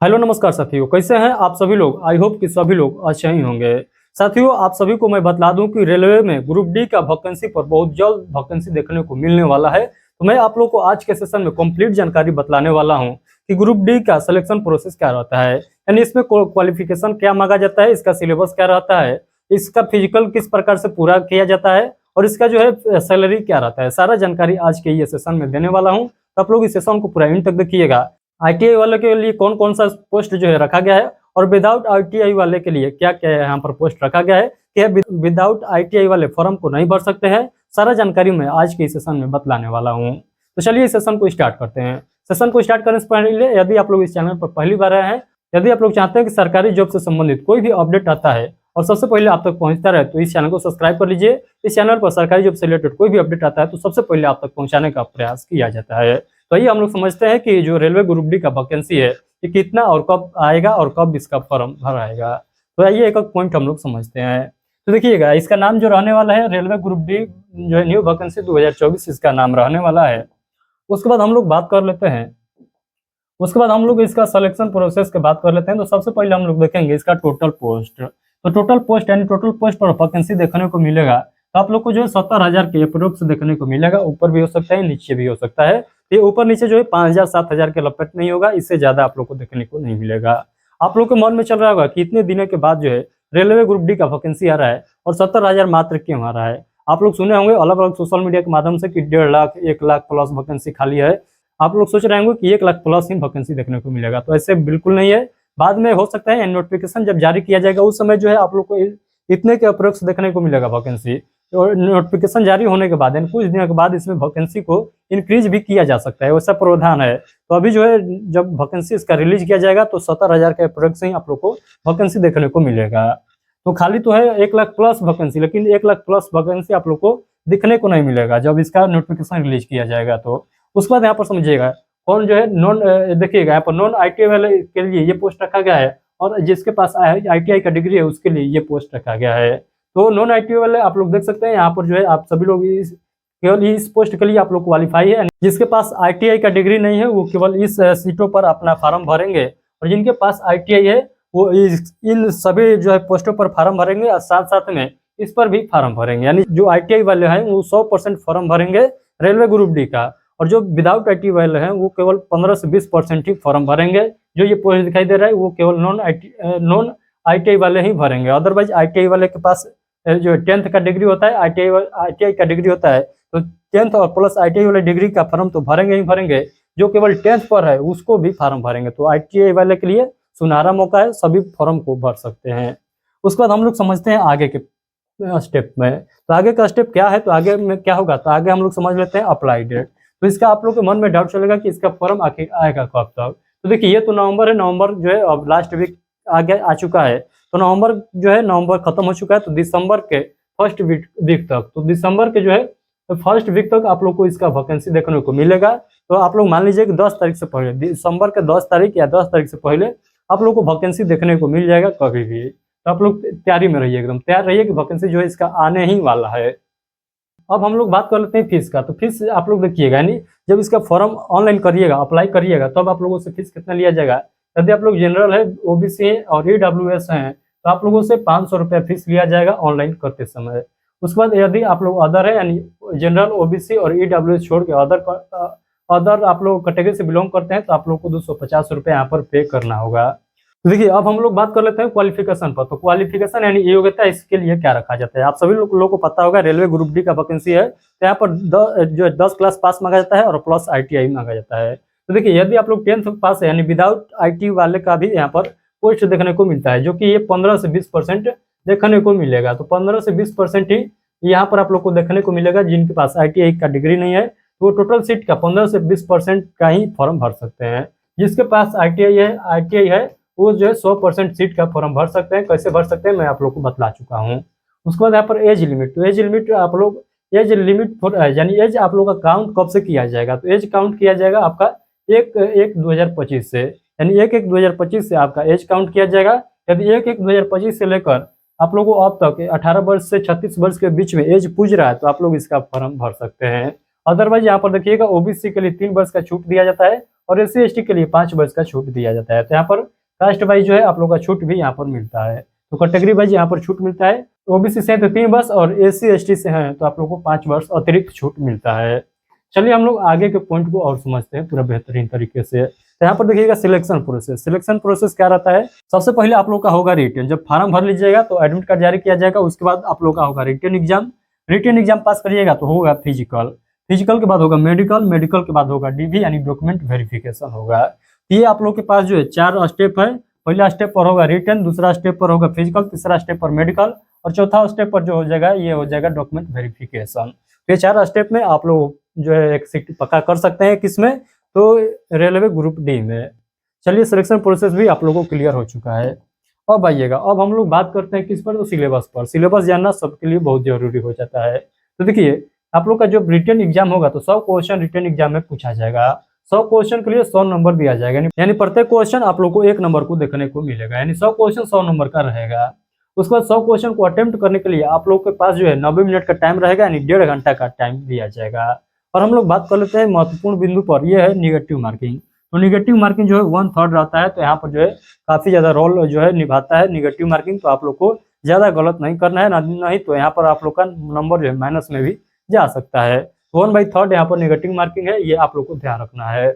Hello नमस्कार साथियों, कैसे हैं आप सभी लोग। आई होप कि सभी लोग अच्छे ही होंगे। साथियों, आप सभी को मैं बतला दूं कि रेलवे में ग्रुप डी का वैकेंसी पर बहुत जल्द वैकेंसी देखने को मिलने वाला है। तो मैं आप लोग को आज के सेशन में कंप्लीट जानकारी बतलाने वाला हूं कि ग्रुप डी का सिलेक्शन प्रोसेस क्या रहता है, यानी इसमें क्वालिफिकेशन क्या मांगा जाता है, इसका सिलेबस क्या रहता है, इसका फिजिकल किस प्रकार से पूरा किया जाता है और इसका जो है सैलरी क्या रहता है। सारा जानकारी आज के ये सेशन में देने वाला हूँ, तो आप लोग इस सेशन को पूरा एंड तक देखिएगा। आईटीआई वाले के लिए कौन कौन सा पोस्ट जो है रखा गया है और विदाउट आईटीआई वाले के लिए क्या क्या यहाँ पर पोस्ट रखा गया है कि विदाउट आईटीआई वाले फॉर्म को नहीं भर सकते हैं। सारा जानकारी मैं आज के इस सेशन में बतलाने वाला हूँ। तो चलिए इस सेशन को स्टार्ट करते हैं। सेशन को स्टार्ट करने से पहले यदि आप लोग इस चैनल पर पहली बार आए हैं, यदि आप लोग चाहते हैं कि सरकारी जॉब से संबंधित कोई भी अपडेट आता है और सबसे पहले आप तक पहुंचता रहे, तो इस चैनल को सब्सक्राइब कर लीजिए। इस चैनल पर सरकारी जॉब से रिलेटेड कोई भी अपडेट आता है तो सबसे पहले आप तक पहुंचाने का प्रयास किया जाता है। तो आइए हम लोग समझते हैं कि जो रेलवे ग्रुप डी का वैकेंसी है ये कितना और कब आएगा और कब इसका फॉर्म भर आएगा। तो आइए एक एक पॉइंट हम लोग समझते हैं। तो देखिएगा, इसका नाम जो रहने वाला है रेलवे ग्रुप डी जो है न्यू वैकेंसी 2024 इसका नाम रहने वाला है। उसके बाद हम लोग बात कर लेते हैं, उसके बाद हम लोग इसका सिलेक्शन प्रोसेस की बात कर लेते हैं। तो सबसे पहले हम लोग देखेंगे इसका टोटल पोस्ट। तो टोटल पोस्ट यानी टोटल पोस्ट पर वैकेंसी देखने को मिलेगा। तो आप लोग को जो है 70,000 के अप्रोक्स देखने को मिलेगा। ऊपर भी हो सकता है, नीचे भी हो सकता है। ये ऊपर नीचे जो है 5,000 7,000 के लपेट नहीं होगा, इससे ज्यादा आप लोग को देखने को नहीं मिलेगा। आप लोग के मन में चल रहा होगा कि इतने दिनों के बाद जो है रेलवे ग्रुप डी का वैकेंसी आ रहा है और 70,000 मात्र क्यों आ रहा है। आप लोग सुने होंगे अलग अलग सोशल मीडिया के माध्यम से कि 1.5 लाख 1 लाख प्लस वैकेंसी खाली है। आप लोग सोच रहे होंगे कि 1 लाख प्लस ही वैकेंसी देखने को मिलेगा, तो ऐसे बिल्कुल नहीं है। बाद में हो सकता है नोटिफिकेशन जब जारी किया जाएगा उस समय जो है आप लोग को इतने के अप्रोक्स देखने को मिलेगा वैकेंसी। और नोटिफिकेशन जारी होने के बाद यानी कुछ दिनों के बाद इसमें वैकेंसी को इंक्रीज भी किया जा सकता है, वैसा प्रावधान है। तो अभी जो है जब वैकेंसी इसका रिलीज किया जाएगा तो 70,000 के अप्रोक्स ही आप लोग को वैकेंसी देखने को मिलेगा। तो खाली तो है 1 लाख प्लस वैकेंसी, लेकिन 1 लाख प्लस वैकेंसी आप लोग को दिखने को नहीं मिलेगा जब इसका नोटिफिकेशन रिलीज किया जाएगा। तो उसके बाद यहाँ पर समझिएगा कौन जो है नॉन, देखिएगा यहाँ पर नॉन आईटीआई वाले के लिए ये पोस्ट रखा गया है और जिसके पास आईटीआई का डिग्री है उसके लिए ये पोस्ट रखा गया है। तो नॉन आईटीआई वाले आप लोग देख सकते हैं यहाँ पर जो है आप सभी लोग केवल इस पोस्ट के लिए आप लोग क्वालिफाई है। जिसके पास आईटीआई का डिग्री नहीं है वो केवल इस सीटों पर अपना फार्म भरेंगे और जिनके पास आईटीआई है वो इन सभी जो है पोस्टों पर फार्म भरेंगे और साथ साथ में इस पर भी फार्म भरेंगे। यानी जो आईटीआई वाले हैं वो 100% फार्म भरेंगे रेलवे ग्रुप डी का, और जो विदाउट आईटीआई वाले हैं वो केवल 15 से 20% ही फॉर्म भरेंगे। जो ये पोस्ट दिखाई दे रहा है वो केवल नॉन आईटीआई वाले ही भरेंगे। अदरवाइज आईटीआई वाले के पास जो 10th का डिग्री होता है, आईटीआई का डिग्री होता है, तो 10th और प्लस आईटीआई वाले डिग्री का फॉर्म तो भरेंगे ही भरेंगे। जो केवल 10th पर है उसको भी फॉर्म भरेंगे। तो आईटीआई वाले के लिए सुनहरा मौका है, सभी फॉर्म को भर सकते हैं। उसके बाद हम लोग समझते हैं आगे के स्टेप में। तो आगे का स्टेप क्या है, तो आगे में क्या होगा, तो आगे हम लोग समझ लेते हैं अप्लाई डेट। तो इसका आप लोग के मन में डाउट चलेगा कि इसका फॉर्म आखिर आएगा कब तक। तो देखिए ये तो नवंबर है, नवंबर जो है अब लास्ट वीक आगे आ चुका है। तो नवंबर जो है नवंबर खत्म हो चुका है, तो दिसंबर के फर्स्ट वीक तक, तो दिसंबर के जो है फर्स्ट वीक तक आप लोग को इसका वैकेंसी देखने को मिलेगा। तो आप लोग मान लीजिए कि 10 तारीख से पहले, दिसंबर के 10 तारीख या 10 तारीख से पहले आप लोग को वैकेंसी देखने को मिल जाएगा कभी भी। तो आप लोग तैयारी में रहिए, एकदम तैयार रहिए कि वैकेंसी जो है इसका आने ही वाला है। अब हम लोग बात कर लेते हैं फीस का। तो फीस आप लोग देखिएगा, यानी जब इसका फॉर्म ऑनलाइन करिएगा, अप्लाई करिएगा, तब आप लोगों से फीस कितना लिया जाएगा। यदि आप लोग जनरल है, ओबीसी है और ईडब्ल्यूएस हैं तो आप लोगों से 500 रुपया फीस लिया जाएगा ऑनलाइन करते समय। उसके बाद यदि आप लोग अदर है यानी जनरल, ओबीसी और ईडब्ल्यूएस छोड़ के अदर आप लोग कैटेगरी से बिलोंग करते हैं तो आप लोग को 250 रुपये यहाँ पर पे करना होगा। तो देखिए अब हम लोग बात कर लेते हैं क्वालिफिकेशन पर। तो क्वालिफिकेशन यानी योग्यता, इसके लिए क्या रखा जाता है। आप सभी लोगों को पता होगा रेलवे ग्रुप डी का वैकेंसी है तो यहाँ पर जो 10 क्लास पास मांगा जाता है और प्लस आईटीआई मांगा जाता है। तो देखिए यदि आप लोग 10th पास है यानी विदाउट आईटी वाले का भी यहाँ पर पोस्ट देखने को मिलता है, जो कि ये 15 से 20% देखने को मिलेगा। तो 15 से 20% ही यहाँ पर आप लोग को देखने को मिलेगा। जिनके पास आईटीआई का डिग्री नहीं है तो वो टोटल सीट का 15 से 20% का ही फॉर्म भर सकते हैं। जिसके पास आईटीआई है वो जो है 100% सीट का फॉर्म भर सकते हैं। कैसे भर सकते हैं मैं आप लोग को बतला चुका हूँ। उसके बाद यहाँ पर एज लिमिट। तो एज लिमिट आप लोग एज लिमिट यानी एज आप लोग का काउंट कब से किया जाएगा, तो एज काउंट किया जाएगा आपका 1/1/2025 से, यानी 1/1/2025 से आपका एज काउंट किया जाएगा। यदि 1/1/2025 से लेकर आप लोगों को अब तक 18 वर्ष से 36 वर्ष के बीच में एज पूछ रहा है तो आप लोग इसका फॉर्म भर सकते हैं। अदरवाइज यहाँ पर देखिएगा ओबीसी के लिए 3 वर्ष का छूट दिया जाता है और SC/ST के लिए 5 वर्ष का छूट दिया जाता है। तो यहाँ पर कास्ट वाइज जो है आप लोग का छूट भी यहाँ पर मिलता है, तो कैटेगरी वाइज यहाँ पर छूट मिलता है। OBC से है तो 3 वर्ष और SC/ST से हैं तो आप लोग को 5 वर्ष अतिरिक्त छूट मिलता है। चलिए हम लोग आगे के पॉइंट को और समझते हैं पूरा बेहतरीन तरीके से। तो यहाँ पर देखिएगा सिलेक्शन प्रोसेस। सिलेक्शन प्रोसेस क्या रहता है, सबसे पहले आप लोग का होगा रिटन। जब फॉर्म भर लीजिएगा तो एडमिट कार्ड जारी किया जाएगा, उसके बाद आप लोग का होगा written exam. Written exam pass करिएगा तो होगा फिजिकल, फिजिकल के बाद होगा मेडिकल, मेडिकल के बाद होगा DV यानी डॉक्यूमेंट वेरिफिकेशन होगा। ये आप लोग के पास जो है 4 स्टेप है। पहला स्टेप पर होगा रिटन, दूसरा स्टेप पर होगा फिजिकल, तीसरा स्टेप पर मेडिकल और चौथा स्टेप पर जो हो जाएगा ये हो जाएगा डॉक्यूमेंट वेरिफिकेशन। ये 4 स्टेप में आप लोग जो है एक सीट पक्का कर सकते हैं। किसमें, तो रेलवे ग्रुप D में। चलिए सिलेक्शन प्रोसेस भी आप लोगों को क्लियर हो चुका है। अब आइएगा, अब हम लोग बात करते हैं किस पर, तो सिलेबस पर। सिलेबस जानना सबके लिए बहुत जरूरी हो जाता है। तो देखिए आप लोग का जो रिटन एग्जाम होगा तो 100 क्वेश्चन रिटन एग्जाम में पूछा जाएगा। 100 क्वेश्चन के लिए 100 नंबर दिया जाएगा, यानी प्रत्येक क्वेश्चन आप लोग को 1 नंबर को देखने को मिलेगा, यानी 100 क्वेश्चन 100 नंबर का रहेगा। उसके बाद 100 क्वेश्चन को अटेम्प्ट करने के लिए आप लोग के पास जो है 90 मिनट का टाइम रहेगा, यानी 1.5 घंटा का टाइम दिया जाएगा। और हम लोग बात कर लेते हैं महत्वपूर्ण बिंदु पर, यह है निगेटिव मार्किंग। तो निगेटिव मार्किंग जो है 1/3 रहता है, तो यहाँ पर जो है काफी ज्यादा रोल जो है निभाता है निगेटिव मार्किंग। तो आप लोग को ज्यादा गलत नहीं करना है, नहीं तो यहाँ पर आप लोग का नंबर जो है माइनस में भी जा सकता है। 1/3 यहाँ पर निगेटिव मार्किंग है, ये आप लोग को ध्यान रखना है।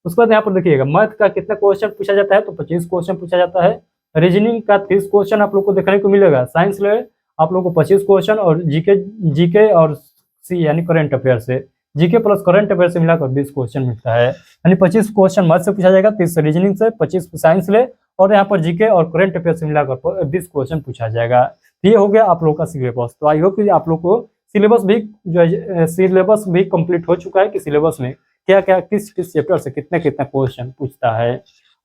उसके बाद यहाँ पर देखिएगा मैथ का कितना क्वेश्चन पूछा जाता है, तो 25 क्वेश्चन पूछा जाता है। रीजनिंग का 30 क्वेश्चन आप लोग को देखने को मिलेगा। साइंस ले आप लोग को 25 क्वेश्चन और जीके और सी यानी करंट अफेयर से, जीके प्लस करंट अफेयर से मिलाकर 20 क्वेश्चन मिलता है, यानी 25 क्वेश्चन मैथ से पूछा जाएगा, 30 रीजनिंग से, 25 साइंस ले और यहाँ पर जीके और करंट अफेयर से मिलाकर 20 क्वेश्चन पूछा जाएगा। ये हो गया आप लोग का सिलेबस। तो आई होप कि आप लोग को सिलेबस भी जो है सिलेबस भी कंप्लीट हो चुका है कि सिलेबस में क्या क्या किस किस चैप्टर से कितने कितने क्वेश्चन पूछता है।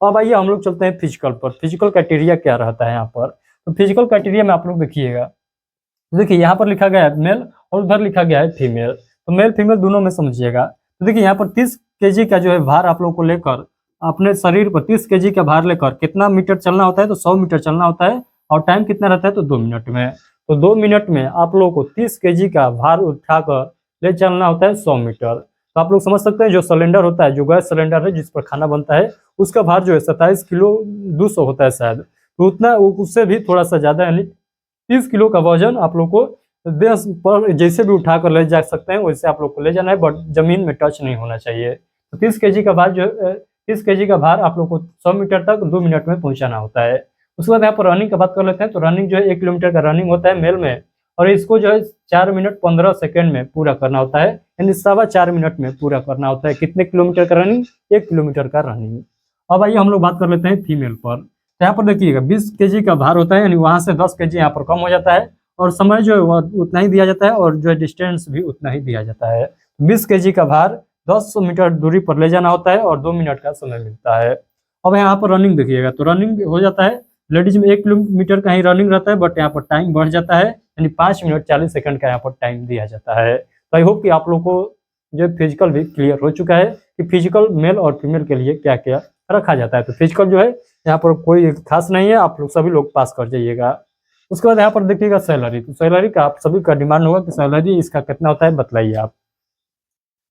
अब आइए हम लोग चलते हैं फिजिकल पर। फिजिकल क्राइटेरिया क्या रहता है यहाँ पर, तो फिजिकल क्राइटेरिया में आप लोग देखिएगा, देखिए यहाँ पर लिखा गया है मेल और उधर लिखा गया है फीमेल। तो मेल फीमेल दोनों में समझिएगा। तो देखिए यहाँ पर 30 kg का जो है भार आप लोग को लेकर अपने शरीर पर 30 kg का भार लेकर कितना मीटर चलना होता है, तो 100 मीटर चलना होता है। और टाइम कितना रहता है, तो 2 मिनट में। तो 2 मिनट में आप लोगों को 30 kg का भार उठाकर ले चलना होता है 100 मीटर। तो आप लोग समझ सकते हैं जो सिलेंडर होता है, जो गैस सिलेंडर है जिस पर खाना बनता है, उसका भार जो है 27 किलो 200 होता है शायद, तो उतना उससे भी थोड़ा सा ज्यादा, यानी 30 किलो का वजन आप लोग को देश पर जैसे भी उठा कर ले जा सकते हैं वैसे आप लोग को ले जाना है, बट जमीन में टच नहीं होना चाहिए। तो 30 kg का भार जो 30 kg का भार आप लोग को 100 मीटर तक 2 मिनट में पहुंचाना होता है। उसके बाद यहाँ पर रनिंग का बात कर लेते हैं। तो रनिंग जो है 1 किलोमीटर का रनिंग होता है मेल में, और इसको जो है 4 मिनट 15 सेकेंड में पूरा करना होता है, यानी 4.25 मिनट में पूरा करना होता है। कितने किलोमीटर का रनिंग, 1 किलोमीटर का रनिंग। अब आइए हम लोग बात कर लेते हैं फीमेल पर। यहाँ पर देखिएगा 20 kg का भार होता है, यानी वहां से 10 kg यहाँ पर कम हो जाता है, और समय जो है वह उतना ही दिया जाता है, और जो है डिस्टेंस भी उतना ही दिया जाता है। 20 kg का भार 10 मीटर दूरी पर ले जाना होता है और 2 मिनट का समय मिलता है। अब यहाँ पर रनिंग देखिएगा, तो रनिंग हो जाता है लेडीज में 1 किलोमीटर का ही रनिंग रहता है, बट यहाँ पर टाइम बढ़ जाता है, यानी 5 मिनट 40 सेकंड का यहाँ पर टाइम दिया जाता है। तो आई होप कि आप लोग को जो फिजिकल भी क्लियर हो चुका है कि फिजिकल मेल और फीमेल के लिए क्या क्या रखा जाता है। तो फिजिकल जो है यहाँ पर कोई खास नहीं है, आप लोग सभी लोग पास कर जाइएगा। उसके बाद यहाँ पर देखिएगा सैलरी। तो सैलरी का आप सभी का डिमांड होगा कि सैलरी इसका कितना होता है, बतलाइए आप।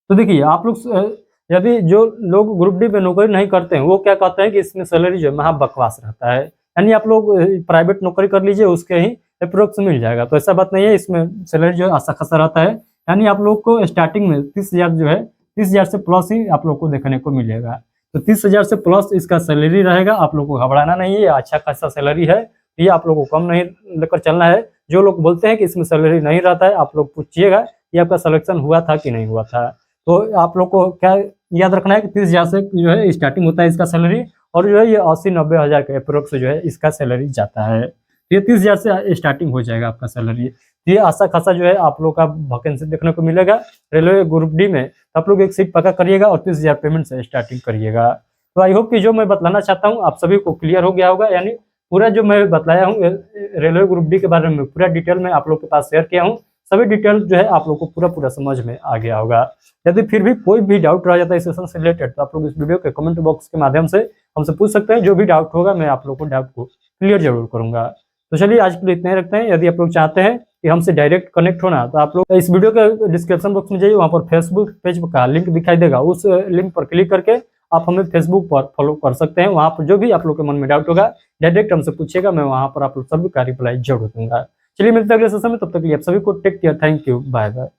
तो देखिए आप लोग यदि जो लोग ग्रुप डी पे नौकरी नहीं करते हैं वो क्या कहते हैं कि इसमें सैलरी जो है महा बकवास रहता है, यानी आप लोग प्राइवेट नौकरी कर लीजिए उसके ही अप्रोक्स मिल जाएगा। तो ऐसा बात नहीं है, इसमें सैलरी जो है अच्छा खासा रहता है, यानी आप लोग को स्टार्टिंग में 30,000 जो है 30,000 से प्लस ही आप लोग को देखने को मिलेगा। तो 30,000 से प्लस इसका सैलरी रहेगा, आप लोग को घबराना नहीं है, अच्छा खासा सैलरी है, ये आप लोग को कम नहीं लेकर चलना है। जो लोग बोलते हैं कि इसमें सैलरी नहीं रहता है, आप लोग पूछिएगा कि आपका सिलेक्शन हुआ था कि नहीं हुआ था। तो आप लोग को क्या याद रखना है कि 30,000 से जो है स्टार्टिंग होता है इसका सैलरी, और जो है ये 80-90 हज़ार के अप्रोक्स जो है इसका सैलरी जाता है। ये 30,000 से स्टार्टिंग हो जाएगा आपका सैलरी। ये अच्छा खासा जो है आप लोग का वैकेंसी देखने को मिलेगा रेलवे ग्रुप डी में। आप लोग एक सीट पक्का करिएगा और 30,000 पेमेंट से स्टार्टिंग करिएगा। तो आई होप कि जो मैं बतलाना चाहता हूँ आप सभी को क्लियर हो गया होगा, यानी पूरा जो मैं बतलाया हूँ रेलवे ग्रुप डी के बारे में पूरा डिटेल में आप लोग के पास शेयर किया हूँ। सभी डिटेल जो है आप लोग को पूरा समझ में आ गया होगा। यदि फिर भी कोई भी डाउट रह जाता है इस सेशन से रिलेटेड तो आप लोग इस वीडियो के कमेंट बॉक्स के माध्यम से हमसे पूछ सकते हैं। जो भी डाउट होगा मैं आप लोग को डाउट को क्लियर जरूर करूंगा। तो चलिए आज के लिए इतना ही रखते हैं। यदि आप लोग चाहते हैं कि हमसे डायरेक्ट कनेक्ट होना तो आप लोग इस वीडियो के डिस्क्रिप्शन बॉक्स में जाइए, वहाँ पर फेसबुक पेज का लिंक दिखाई देगा, उस लिंक पर क्लिक करके आप हमें फेसबुक पर फॉलो कर सकते हैं। वहाँ पर जो भी आप लोग के मन में डाउट होगा डायरेक्ट हमसे पूछिएगा, मैं वहाँ पर आप लोग सभी का रिप्लाई जरूर दूंगा। चलिए मिलते हैं अगले सेशन में, तब तक के लिए आप सभी को take care, thank you, bye bye.